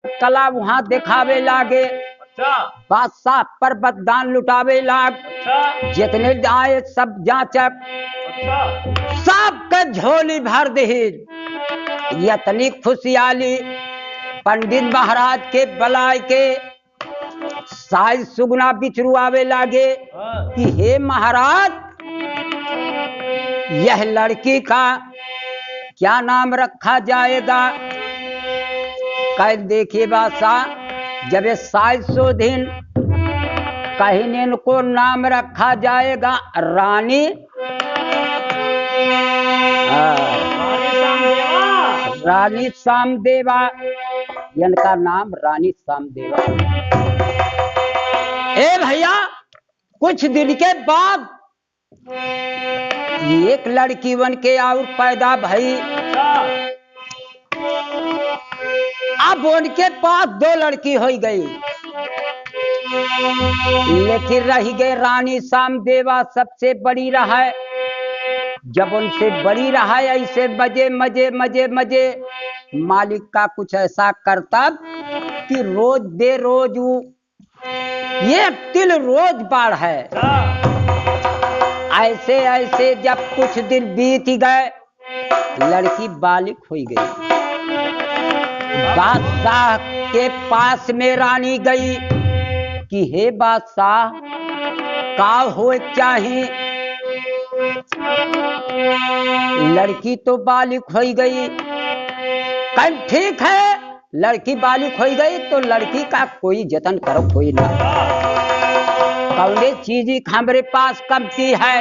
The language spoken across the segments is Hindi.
कला वहां दिखावे लागे। अच्छा बादशाह पर बददान लुटावे लाग। अच्छा जितने आए सब जांचक अच्छा सबके झोली भर दहेज। इतनी खुशहाली पंडित महाराज के बलाय के साइज सुगना बिचरू आवे लागे हाँ कि हे महाराज यह लड़की का क्या नाम रखा जाएगा। कह देखिए बादशाह जब ये 700 दिन कहीं इनको नाम रखा जाएगा रानी रानी सामदेवा। इनका नाम रानी सामदेवा। ए भैया कुछ दिन के बाद एक लड़की बन के और पैदा भई। अब उनके पास 2 लड़की हो गई, लेकिन रही गई रानी सामदेवा सबसे बड़ी रहा। जब उनसे बड़ी रहा ऐसे मजे मजे मजे मजे मालिक का कुछ ऐसा करतब कि रोज दे रोज ये तिल रोज बाढ़ है। ऐसे ऐसे जब कुछ दिन बीत गए लड़की बालिक हो गई। बादशाह के पास में रानी गई कि हे बादशाह का हो चाहिए। लड़की तो बालिक हो गई। कल ठीक है लड़की बालिक हो गई तो लड़की का कोई जतन करो कोई ना। कौने चीज हमारे पास कमती है।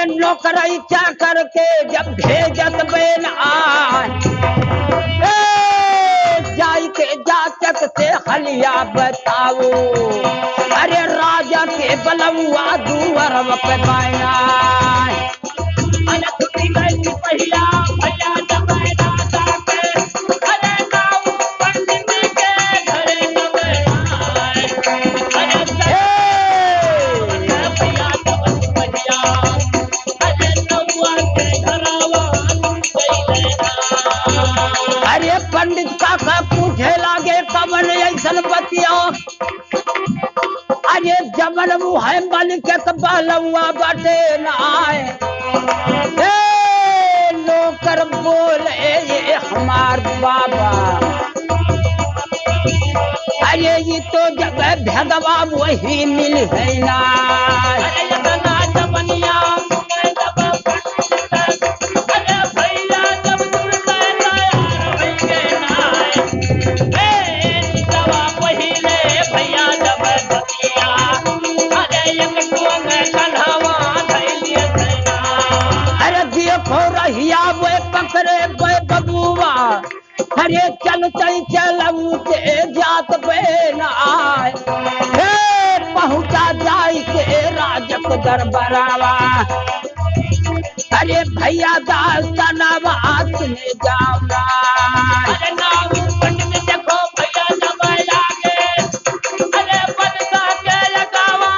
नौकरी चाकर के जब भेजत बेन आए जाई के जाचक से हलिया बताओ। अरे राजा के बलुआ दुअर पे बायना पंडित काका पूछे लागे कवन ऐसन बतिया। अरे जमन मुहे मालिक के बलुआ बटे नाय। नौकर बोले ये हमार बाबा। अरे ये तो जगह भगवा वही मिल है ना। पकड़े बबुआ अरे चलते चलऊ के जात बेन आए। पहुंचा जाए के राजक दरबारवा। अरे भैया दास का नाम आसने जाऊंगा। अरे नाम पंडित देखो भैया जब लागे। अरे बनता के लगावा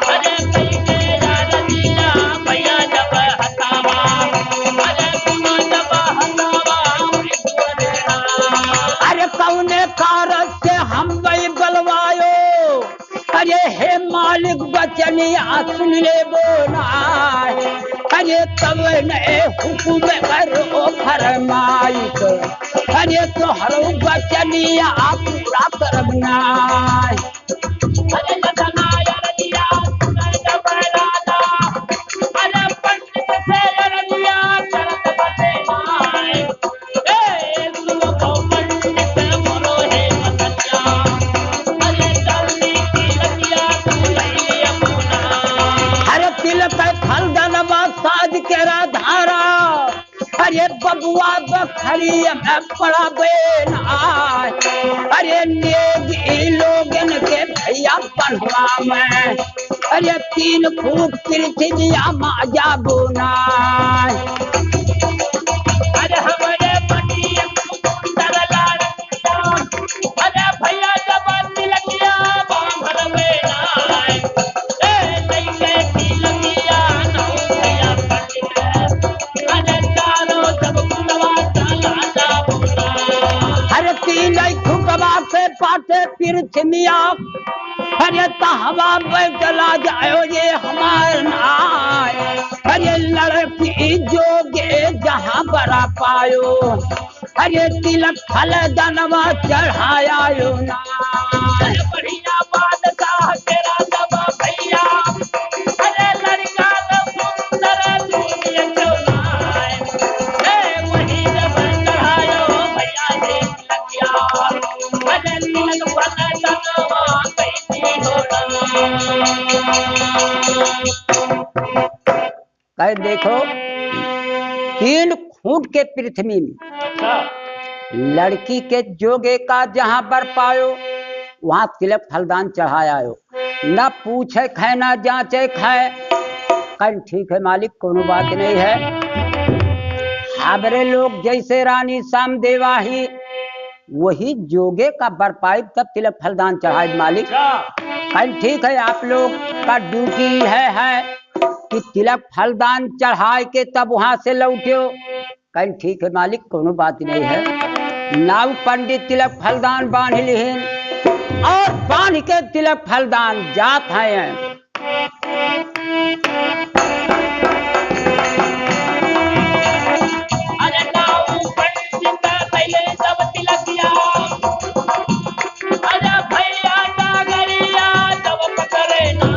अरे भैया जब कौने कारज से हम गई बलवायो। अरे हे मालिक बचनिया सुन ले बोना। अरे तब ने हुकुम करो फरमाइश। अरे तो हर बचनिया पूरा करना। नद के धारा अरे बबुआ बखरी में पड़ा बेना अरे नेगी लोगन के भैया पनवा में अरे 3 फूट पृथ्विया माजा बोना अरे हमारे पतिया सुंदर लाड़िया अरे भैया जब तिलकिया बांधल में नाय ए लइके तिलकिया नौ भैया पतिया अरे चारों सब कुलवा चला जाबुना अरे 3 खुकवा से पाटे पृथ्विया अरे तहवा पे चला जाओ ये हमार नाय अरे लड़की जोगे जहाँ बड़ा पायो अरे तिलक फल दनवा चढ़ाया ना अरे बढ़िया बादशाह तेरा जब भैया अरे लड़का सुंदर दुनिया चौनाय ए वही जब चढ़ायो भैया ने लगिया अरे तिलक फल दनवा कैसी कह देखो 3 फूट के पृथ्वी में लड़की के जोगे का जहाँ बर पायो वहाँ तिलक फलदान चढ़ायो न पूछे खाए न जांचे खाए कल ठीक है मालिक कोनो बात नहीं है हाबरे लोग जैसे रानी साम देवाही वही जोगे का बर पाई तब तिलक फलदान चढ़ाए मालिक कल ठीक है आप लोग का ड्यूटी है कि तिलक फलदान चढ़ाए के तब वहां से लौटियो कल ठीक है मालिक कोनो बात नहीं है नाव पंडित तिलक फलदान बांध लिहिन और बांध के तिलक फलदान जात हैं अरे नाऊ पंडित पहले सब तिलकिया अरे भैया नागरिया जब पकड़े ना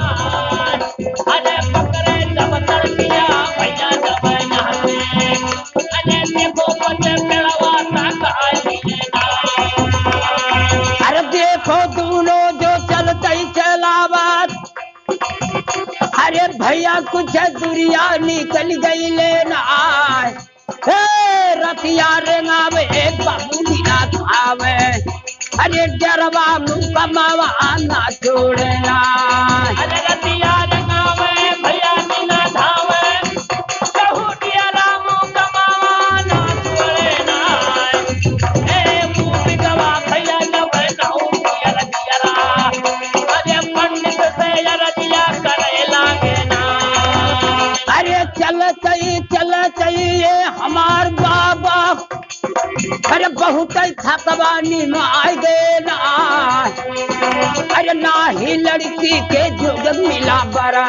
अरे पकड़े जब तड़किया भैया जब नहाते अरे देखो बच्चे पेड़वा तक आई अरे देखो दोनों जो चलते चलावत अरे भैया कुछ दुरिया निकल गई लेना रतिया रेंगावे एक बाबूलिया खावे अरे डरवा मुकमावा ना छोड़ना अरे रतिया रंगावे भैया नीना धावे कहूटिया रामू कमावा ना छोड़े ना ए मूर्ति गवा भैया जब नाऊ किया रतिया अरे पंडित से रतिया करे लागे ना अरे चल ये हमार बाबा अरे बहुत थकवानी में आ गए ना अरे ना ही लड़की के जोग मिला बरा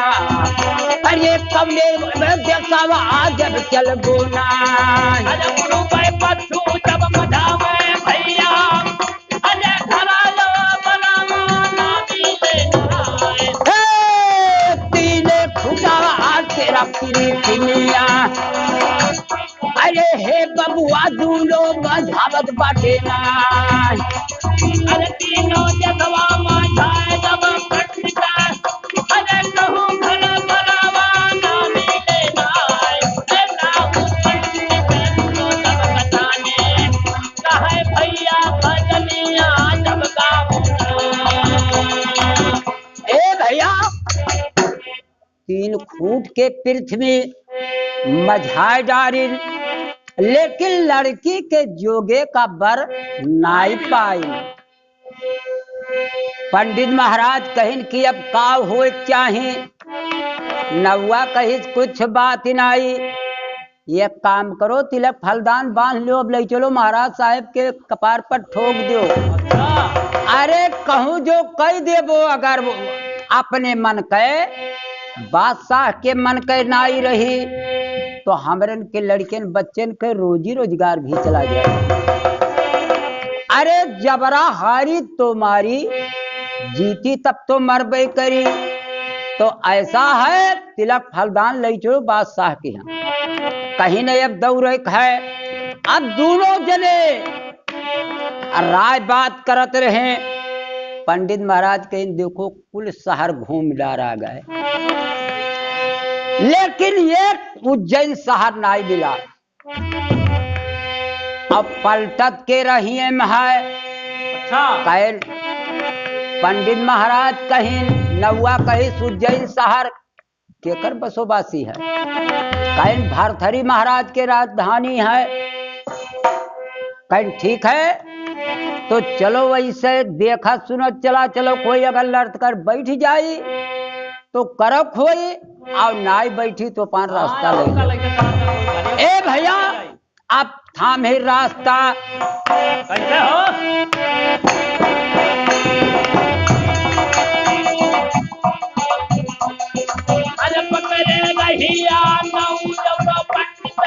अरे कमले में देखावा जब चल बोना अरे गुरु भाई पत्थू जब मधावे भैया अरे घरा लो बनावा ना मिले ना 3 खुदा तेरा पृथ्विया अरे हे बबुआ दूलो बधावत बाटे ना अरे तीनों जगवा माठाए जब पटका अरे कहूँ घर बनावा ना मिले नाय ए नाऊ पंडित तो जब बताने कहे भैया भजनिया जब गाऊं ए भैया 3 फूट के पृथ्वी मझाए डारी लेकिन लड़की के जोगे का बर नाई पाई पंडित महाराज कहिन कि अब का हो चाहे नौवा कही कुछ बात नाई ये काम करो तिलक फलदान बांध लो अब ले चलो महाराज साहब के कपार पर ठोक दो अरे कहूँ जो कह देबो अगर वो अपने मन के बादशाह के मन के नाई रही तो हमरन के लड़के बच्चन के रोजी रोजगार भी चला जाए अरे जबरा हारी तो मारी जीती तब तो मरबे करी तो ऐसा है तिलक फलदान ले चलो बादशाह के यहाँ कहीं नहीं अब दौड़ है अब दोनों जने राय बात करत रहे पंडित महाराज कहीं देखो कुल शहर घूम डारा गए लेकिन ये उज्जैन शहर नहीं मिला। अब पलटत के रहिए में है। अच्छा कहें पंडित महाराज कहीं नौआ कहीं उज्जैन शहर केकर बसोबासी है। कहीं भरथरी महाराज के राजधानी है। कहीं ठीक है तो चलो वैसे देखा सुनो चला चलो, कोई अगर लड़त कर बैठ जाई तो करो खोई और नाई बैठी तो पान रास्ता ले। ए भैया आप थामे रास्ता कैसे हो? अरे पकड़े रहिया नऊ जब पंडित,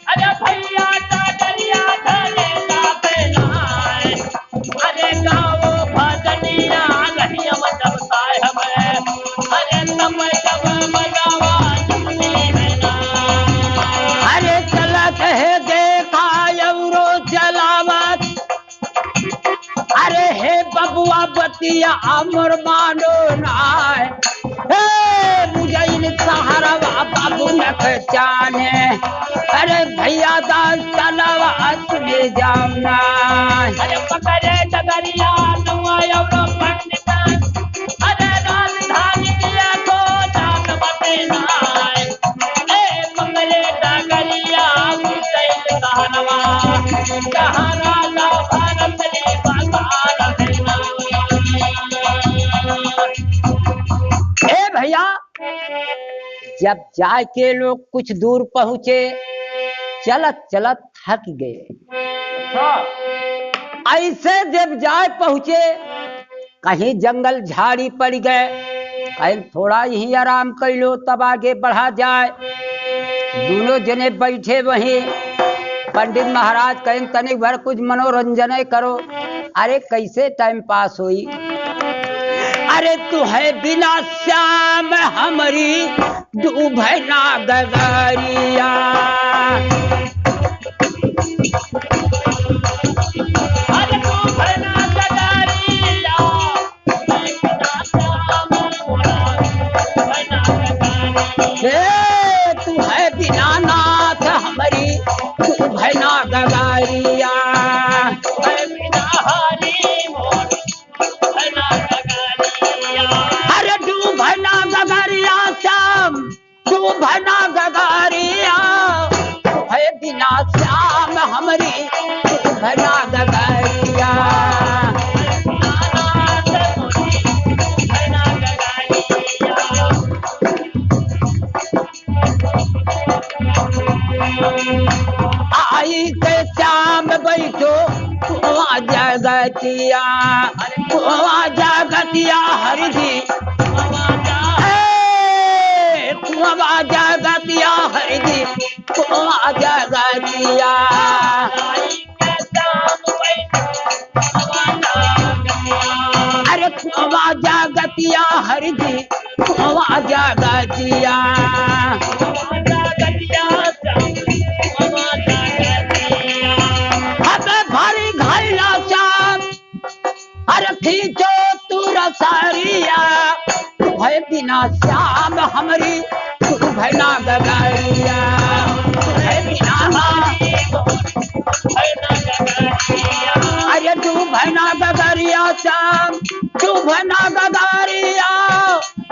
अरे भैया डरिया धरे लाते नाय, अरे गाओ भजनिया रहिया मतलब साहब, अरे तब जब मजावा चलती है ना। अरे चलत है देखा एवरो चलावत, अरे हे बबुआ बतिया अमर मानो नाय, मुझे सहारा बाबू न पहचाने, अरे भैया दास चलावा तुम्हें जाऊना। अरे पकड़े डगरिया नवा एवरो पंडित, अरे राजधानी दिया को जात बते नाय, ए पकड़े डगरिया उजैन सहरवा, जहाँ राजा भारत ने बसाल है ना। ए भैया जब जाके लोग कुछ दूर पहुंचे, चलत चलत थक गए। ऐसे जब जाए पहुंचे कहीं जंगल झाड़ी पड़ गए, कहीं थोड़ा ही आराम कर लो तब आगे बढ़ा जाए। दोनों जने बैठे वहीं, पंडित महाराज कहीं तनिक भर कुछ मनोरंजन करो। अरे कैसे टाइम पास हुई, अरे तू है बिना श्याम हमारी डूबे ना गगरिया, अरे तू भरना गगरिया, बिना श्याम मोरा भरना गगरिया। हे तू है बिना नाथ हमारी डूबे ना गगरिया, अरे बिना हरि मोर भरना गगरिया। अरे डूबे ना गगरिया श्याम डूबे ना गगरिया, है बिना श्याम हमारी डूबे ना गगरिया। आई के श्याम बैठो कुआ जगतिया, कुआ जगतिया हरदी, कुआ जगतिया हरदी, कुआ जगतिया। अरे कुआ जगतिया हरदी, कुआ जगतिया। भारी घायला श्याम, अरे खींचो तू रसारिया, है बिना श्याम हमारी तू भैना गगरिया, है बिना अरे तू भैना गगरिया श्याम तू भैना गगरिया,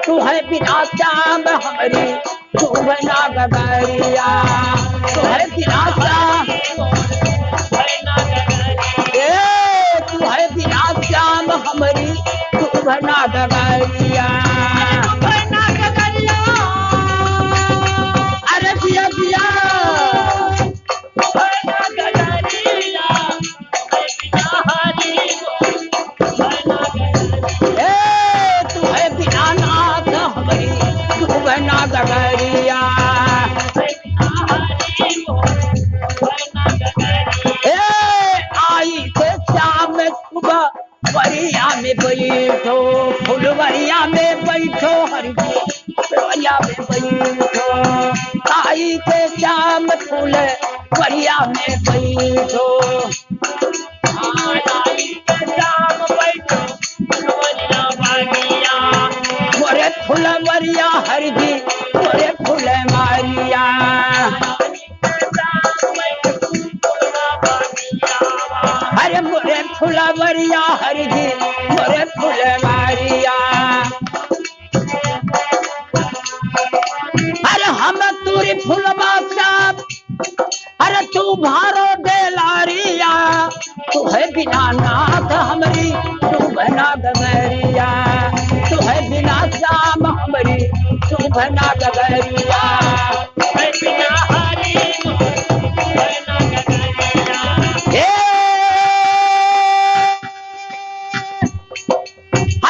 तू है बिना श्याम हमारी तू भैना गगरिया, तू है बिना श्याम तू है बिना श्याम हमारी तू भरना गगरिया। अरे पिया पिया तू है बिना नाथ हमारी तू भरना गगरिया। आई के श्याम सुबह वरिया में बैठो, फुलवरिया में बैठो, हरिया में बैठो, आई के श्याम फूल वरिया में बैठो, आई के श्याम बैठो फुलवरिया बगिया, मोरे फुलवरिया हरदी, मोरे भारो दे लारिया तू है बिना नाथ हमारी तू बना गगरिया तू है बिना श्याम हमारी तू बना गगरिया है बिना हरि बना गगरिया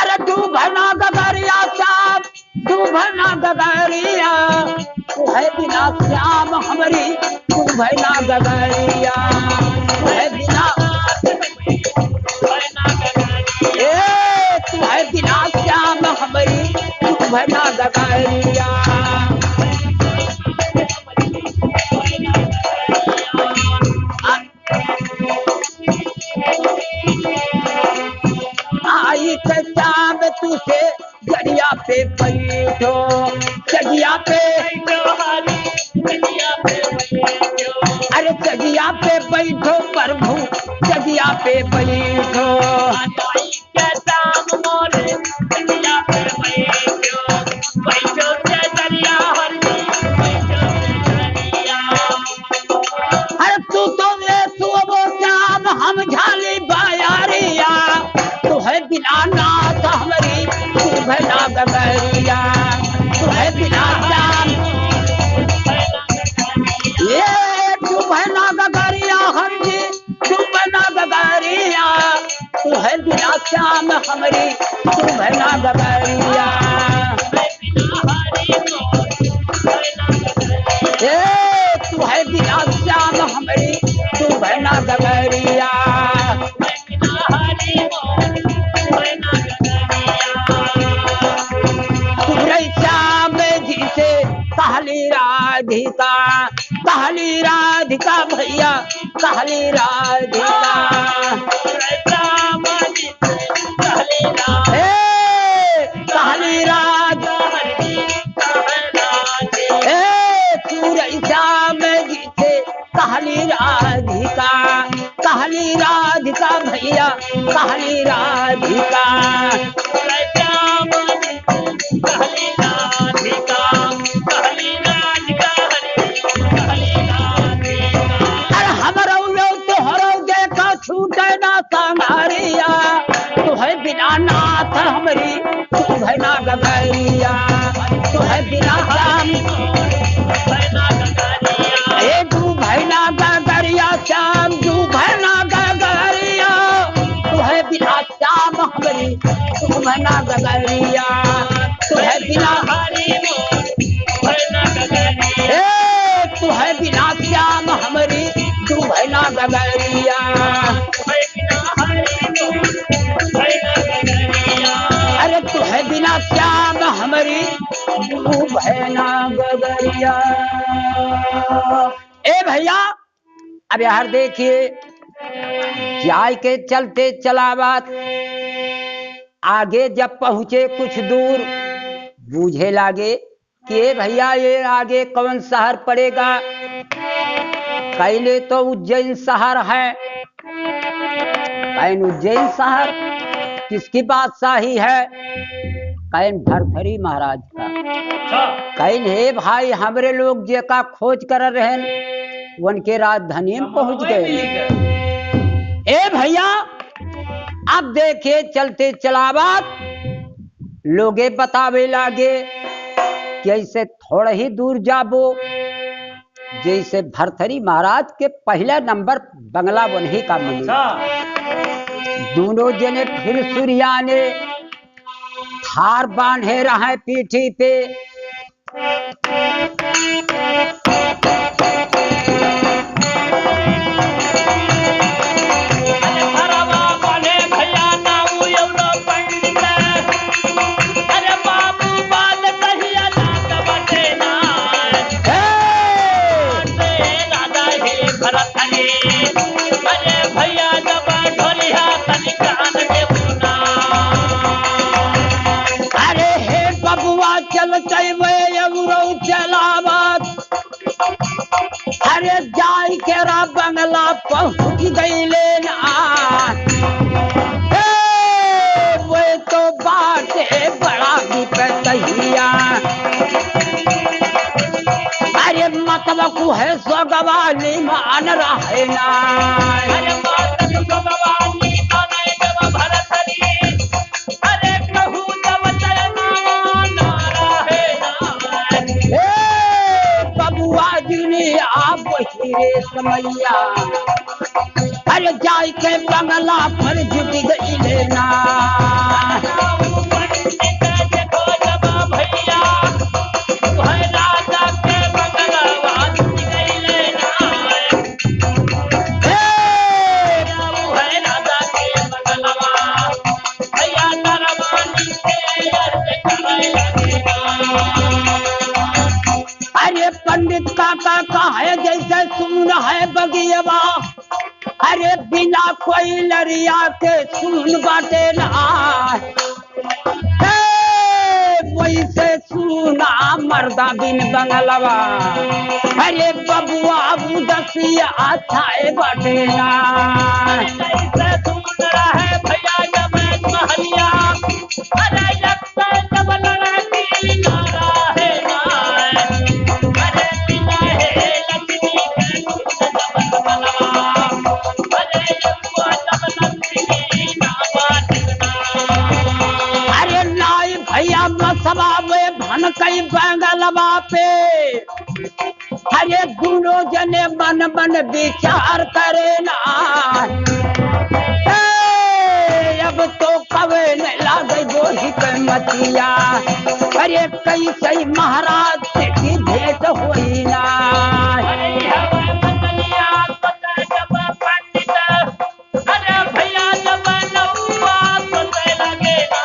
अरे तू बना गगरिया श्याम तू बना गगरिया तू है बिना श्याम हमारी तू बना गगरिया तू है बिना तू है बिना श्याम हमारी तू बना गगरिया आई श्याम तुझे जरिया पे बैठो जगिया पे अरे जगिया पे बैठो प्रभु जगिया पे बैठो अरे तू तो वो श्याम हम झाली बायारिया तू है बिना नाथ हमारी तू बना गगरिया तू है बिना श्याम ये तू बना गगरिया हम जी तू बना गगरिया तू है बिना श्याम हमारी तू बना गगरिया तू है बिना श्याम हमारी तू बना गगरिया श्याम जी से कहली राधिका भैया कहली राधिका कहली राधिका श्याम जी से कहली राधिका भैया कहली राधिका छूटे ना संगारिया तू है बिना नाथ हमारी तू बना गगरिया तू है बिना श्याम तू बना गगरिया श्याम तू बना गगरिया तू है बिना श्याम हमारी तू बना गगरिया तू है बिना तू है बिना श्याम हमारी तू बना गगरिया अरे तू है बिना श्याम हमारी तू बना गगरिया ए भैया अब यार देखिए जाय के चलते चलावत आगे जब पहुंचे कुछ दूर बूझे लागे कि भैया ये आगे कौन शहर पड़ेगा पहले तो उज्जैन शहर है कैन उज्जैन शहर किसकी बादशाही है कैन भरथरी महाराज का कैन हे भाई हमरे लोग जे का खोज कर रहे उनके राजधानी में पहुंच गए ए भैया अब देखे चलते चलावत लोगे बतावे लागे कि ऐसे थोड़ा ही दूर जाबो जैसे भरथरी महाराज के पहला नंबर बंगला वही का मिला दोनों जने फिर सूर्या ने थार बांधे रहे पीठी पे अरे जाई के रा बंगला पहुंच गई लेना वो तो बात है बड़ा विपतिया अरे मतलब को है सगवानी मान रहे ना अरे मातक भगवानी माने जब भरतरी अरे कहू जब चलना नारा है ना ए बबुआ जी ने आप हीरे समैया अरे जाय के बंगला पर जुट गई लेना देखो जब भैया वह राजा के बंगला जुट गई लेना वो है राजा के बंगला भैया दरबानी के अर्ज करने लगेगा अरे पंडित काका का है जैसे सुन है बगियवा अरे बिना कोई लरिया के सुन बाटे ना वैसे सुना मर्दा बिन बंगलवा अरे बबुआ उदसिया छाए बाटे ना कैसे सुन रहा है भैया जब महलिया अरे लगता जब लड़की नारा है ना अरे बिना है लक्ष्मी के जब बलवा अरे जब लक्ष्मी ना बाटना अरे नाई भैया मसबा में भन कई बंगलवा पे अरे दोनों जने मन मन विचार करे ना अब तो कवे न लागे जो ही मतिया अरे कैसे महाराज से की भेंट होई ना अरे हवा बदलिया पता जब पंडित अरे भैया जब नौवा सोते लगे ना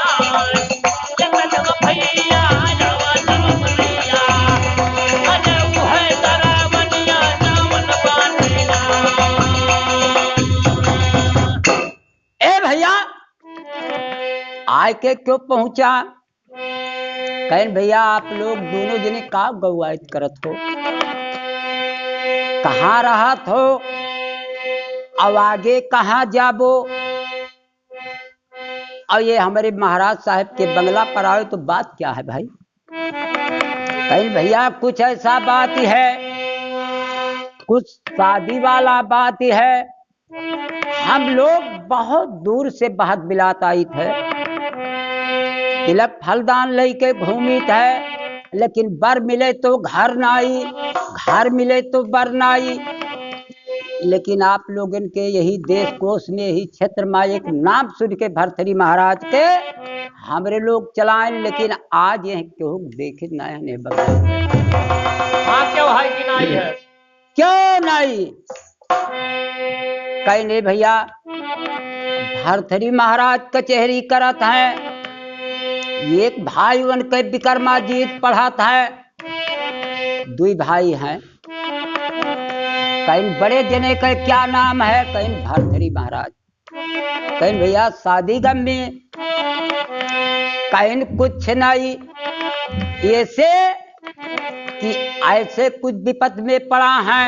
जब भैया नवा जब भैया अरे वो है दरबनिया नावन बाटेना ए भैया आय के क्यों पहुंचा कहीं भैया आप लोग दोनों जने का गवायत करत हो कहाँ रहत हो अब आगे कहाँ जाबो और ये हमारे महाराज साहब के बंगला पर आए तो बात क्या है भाई कहीं भैया कुछ ऐसा बात ही है कुछ शादी वाला बात ही है हम लोग बहुत दूर से बहत बिलात आई थे तिलक फलदान लेके घूमित है लेकिन बर मिले तो घर ना आई घर मिले तो बर ना आई लेकिन आप लोगन के यही देश कोश में यही क्षेत्र में एक नाम सुन के भरथरी महाराज के हमरे लोग चलाएं लेकिन आज ये क्यों देखे नए बगल हाँ क्यों है कि नहीं है क्यों नहीं कहीं नहीं भैया भरथरी महाराज कचहरी करत है एक भाई उनके विक्रमाजीत पढ़ाता है दुई भाई हैं कहीं बड़े जने का क्या नाम है कहीं भरथरी महाराज कहीं भैया शादी गम में कहीं कुछ नहीं ऐसे कि ऐसे कुछ विपद में पड़ा है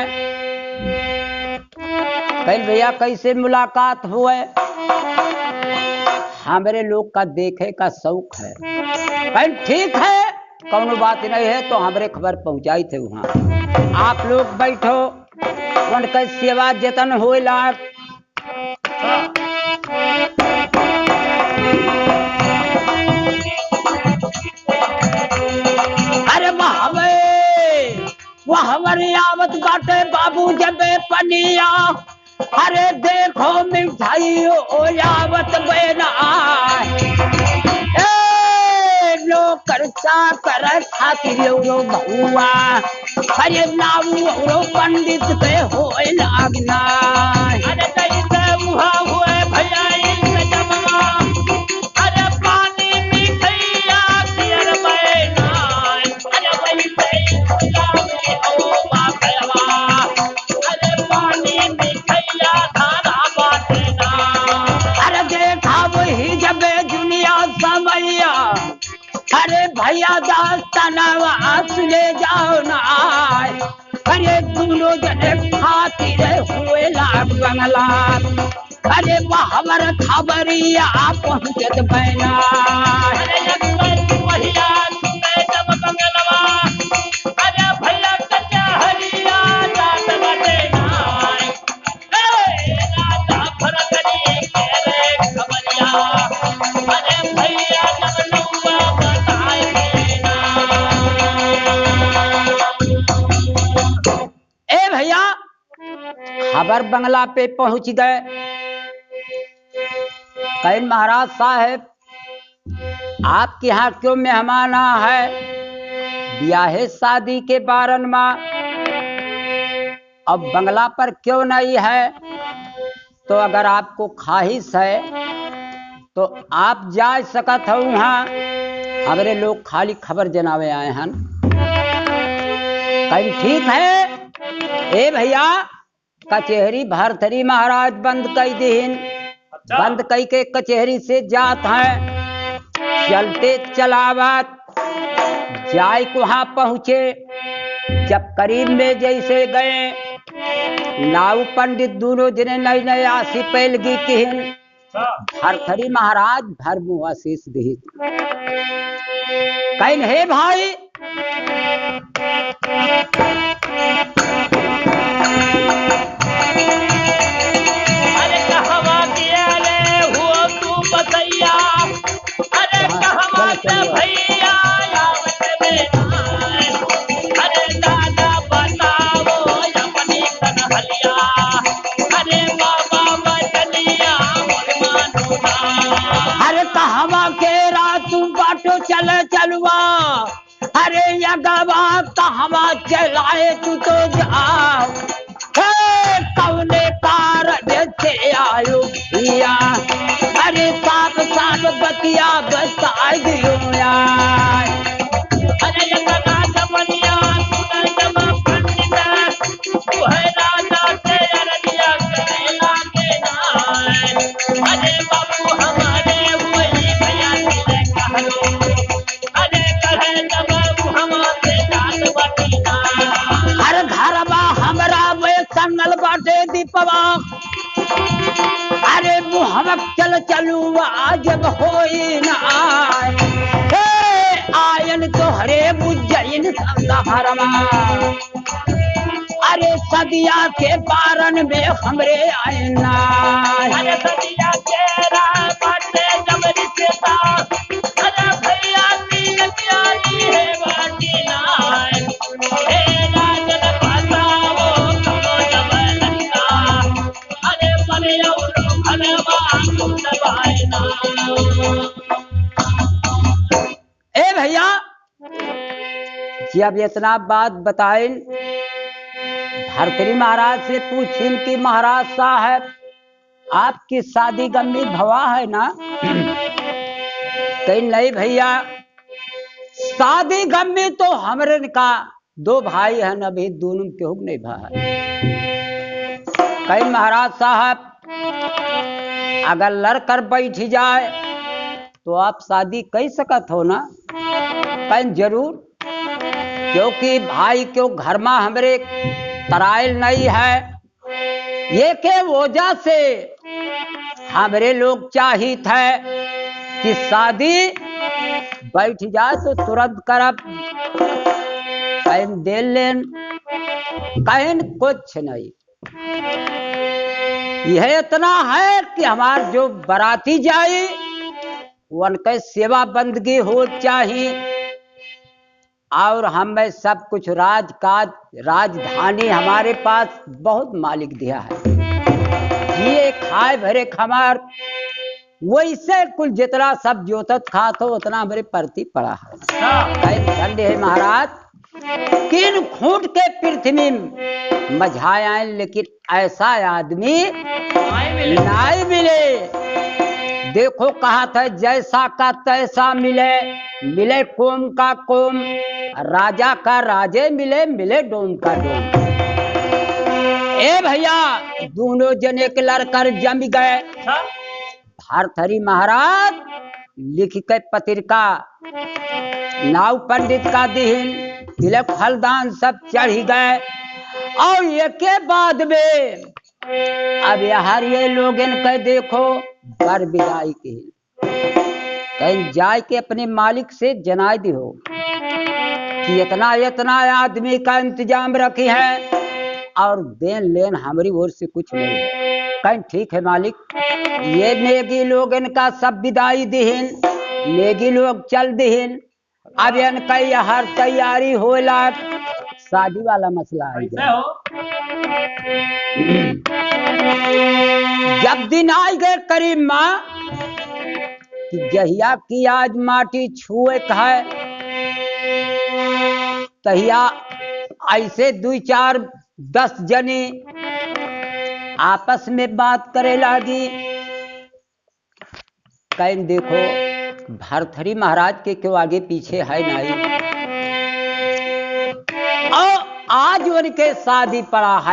कहीं भैया कैसे मुलाकात हुए हमारे लोग का देखे का शौक है कहीं ठीक है कौनो बात नहीं है तो हमारे खबर पहुंचाई थे वहां आप लोग बैठो उनका सेवा जतन होइला अरे वह हमारे आवत बाटे बाबू जबे पनिया अरे देखो मिठाई ओ आवत बेना नौकर चाकर खातिर रो बहुआ अरे नाऊ पंडित पे हो लागना अरे कैसे हुआ हुए भैया इनसे जमा अरे पानी मिठैया पियर बैना अरे वैसे लागे हो बापवा अरे पानी मिठैया धारा बाटेना अरे देखा वही जबे दुनिया समैया अरे भैया दास्तानवा सुने जाओ ना अरे दोनों जने खातिर हुए लाग बंगला अरे हमार खबरिया पहुंचत बैना अरे लगता भैया सुने जब बंगलवा अरे भैया कचा भैया खबर बंगला पे पहुंच गए। कहे महाराज साहब आपके यहाँ क्यों मेहमान है, ब्याहे शादी के बारन में, अब बंगला पर क्यों नहीं है? तो अगर आपको ख्वाहिश है तो आप जा सकत हो वहाँ, हमारे लोग खाली खबर जनावे आए हैं। कहीं ठीक है। ए भैया कचहरी भरथरी महाराज बंद कर दीन, बंद कई के कचहरी से जात हैं, चलते चलावत जाय को वहां पहुंचे। जब करीब में जैसे गए, नाऊ पंडित दोनों जने नई नई आसी पैलगी किन, भरथरी महाराज भरमु आशीष दी। कहीं हे भाई अरे कहवा किया ले हुआ तू बतैया, अरे कहवा के भैया आवत बेनाए, अरे दादा बताओ अपनी कन्हैया, अरे बाबा बचलिया मोर मानो ना। अरे कहवा के रात बाटो चले चलवा, अरे यगवा कहवा चलाए तू तो जाओ, कौने कारज से आयो भैया, अरे साफ साफ बतिया बता दियो यार। अरे लगा जमनिया सुन जब पंडित, तू है राजा तेरा दिया करे लागे नाय, अरे बाबू हमारे वही भैया ने कहलो, अरे कहे जब बाबू हमारे जात बटीना। अरे घरवा हमरा वे संगल बाटे दीपवा, अरे मुहम्मद चल चलू जब होई न आय, आयन तो हरे बुझइन संगहरमा, अरे सदिया के बारन में हमरे आयना। अरे सदिया तेरा बाटे जब रिश्ता, अरे भैया तीन प्यारी है बाटी नाय, हे राजन बताओ कमो जब लड़का, अरे बने और भलवा तुम दबाएना। ए भैया जब इतना बात बताए, भरथरी महाराज से पूछिन कि महाराज साहब आपकी शादी गम्मी भवा है ना? कहीं नहीं भैया शादी गम्मी तो हमरे का दो भाई हैं, अभी दोनों के हुक नहीं भाई। कहीं महाराज साहब अगर लड़कर बैठ जाए तो आप शादी कर सकत हो ना? कहीं जरूर, क्योंकि भाई क्यों घर में हमरे तराइल नहीं है, ये के वजह से हमरे लोग चाहित है कि शादी बैठ जाए तो तुरंत करब, कहीं दे लेन, कहीं कुछ नहीं। यह इतना है कि हमार जो बराती जाए उनके सेवा बंदगी हो चाहिए, और हमें सब कुछ राजकाज राजधानी हमारे पास बहुत मालिक दिया है, ये खाए भरे खमार वैसे कुल जितना सब जोतत खात हो उतना हमारे प्रति पड़ा है। ठंडे है महाराज किन खूंट के पृथ्वी में मझाए आए, लेकिन ऐसा आदमी नहीं मिले। देखो कहा था जैसा का तैसा मिले, मिले कोम का कोम, राजा का राजे मिले, मिले डोम का डोम। ए भैया दोनों जने के लड़कर जम गए। भरथरी महाराज लिख के पत्रिका नाव पंडित का दीन, तिलक फलदान सब चढ़ गए, और एक बाद में अब यार ये लोग इनके देखो बर विदाई की, कहीं जाए के अपने मालिक से जनाई दी हो कि इतना इतना आदमी का इंतजाम रखी है और देन लेन हमारी ओर से कुछ नहीं है। कहीं ठीक है मालिक, ये नेगी लोग इनका सब विदाई दीन, नेगी लोग चल दीन, अब इनका हर तैयारी होला, शादी वाला मसला है। जब दिन आई गए करीब माँ कि जहिया की आज माटी छुए है, तहिया ऐसे 2-4-10 जने आपस में बात करे लागी। कहीं देखो भरथरी महाराज के क्यों आगे पीछे है नहीं, और आज उनके शादी पड़ा है।